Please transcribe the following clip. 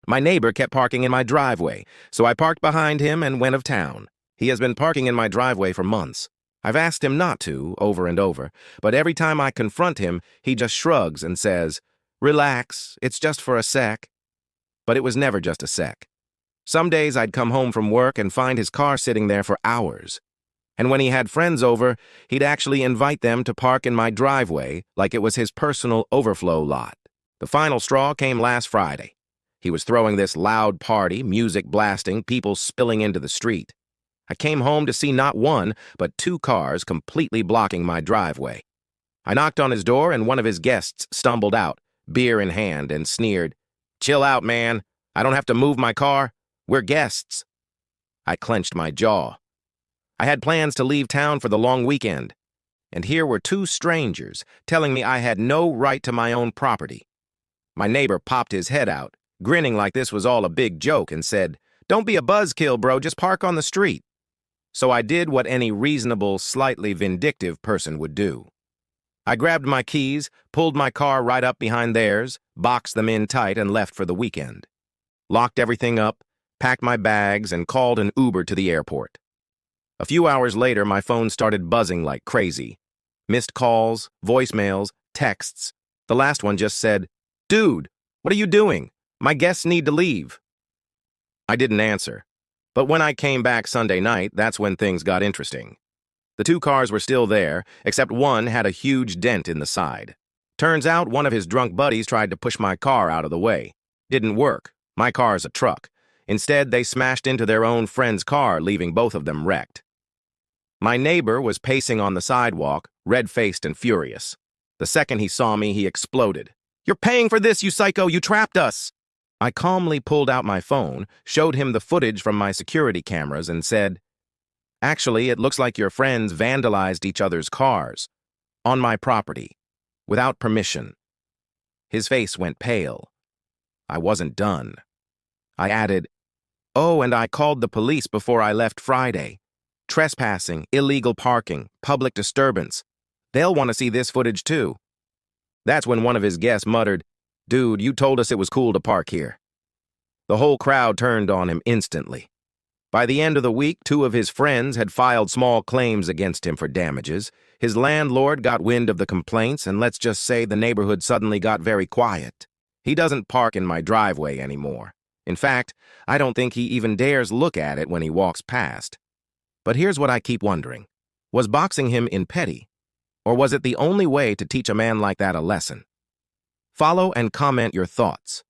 My neighbor kept parking in my driveway, so I parked behind him and went of town. He has been parking in my driveway for months. I've asked him not to, over and over, but every time I confront him, he just shrugs and says, "Relax, it's just for a sec." But it was never just a sec. Some days I'd come home from work and find his car sitting there for hours. And when he had friends over, he'd actually invite them to park in my driveway like it was his personal overflow lot. The final straw came last Friday. He was throwing this loud party, music blasting, people spilling into the street. I came home to see not one, but two cars completely blocking my driveway. I knocked on his door and one of his guests stumbled out, beer in hand, and sneered, "Chill out, man. I don't have to move my car. We're guests." I clenched my jaw. I had plans to leave town for the long weekend, and here were two strangers telling me I had no right to my own property. My neighbor popped his head out, grinning like this was all a big joke, and said, "Don't be a buzzkill, bro, just park on the street." So I did what any reasonable, slightly vindictive person would do. I grabbed my keys, pulled my car right up behind theirs, boxed them in tight, and left for the weekend. Locked everything up, packed my bags, and called an Uber to the airport. A few hours later, my phone started buzzing like crazy. Missed calls, voicemails, texts. The last one just said, "Dude, what are you doing? My guests need to leave." I didn't answer. But when I came back Sunday night, that's when things got interesting. The two cars were still there, except one had a huge dent in the side. Turns out one of his drunk buddies tried to push my car out of the way. Didn't work. My car's a truck. Instead, they smashed into their own friend's car, leaving both of them wrecked. My neighbor was pacing on the sidewalk, red-faced and furious. The second he saw me, he exploded. "You're paying for this, you psycho! You trapped us!" I calmly pulled out my phone, showed him the footage from my security cameras, and said, "Actually, it looks like your friends vandalized each other's cars. On my property. Without permission." His face went pale. I wasn't done. I added, "Oh, and I called the police before I left Friday. Trespassing, illegal parking, public disturbance. They'll want to see this footage too." That's when one of his guests muttered, "Dude, you told us it was cool to park here." The whole crowd turned on him instantly. By the end of the week, two of his friends had filed small claims against him for damages. His landlord got wind of the complaints, and let's just say the neighborhood suddenly got very quiet. He doesn't park in my driveway anymore. In fact, I don't think he even dares look at it when he walks past. But here's what I keep wondering. Was boxing him in petty? Or was it the only way to teach a man like that a lesson? Follow and comment your thoughts.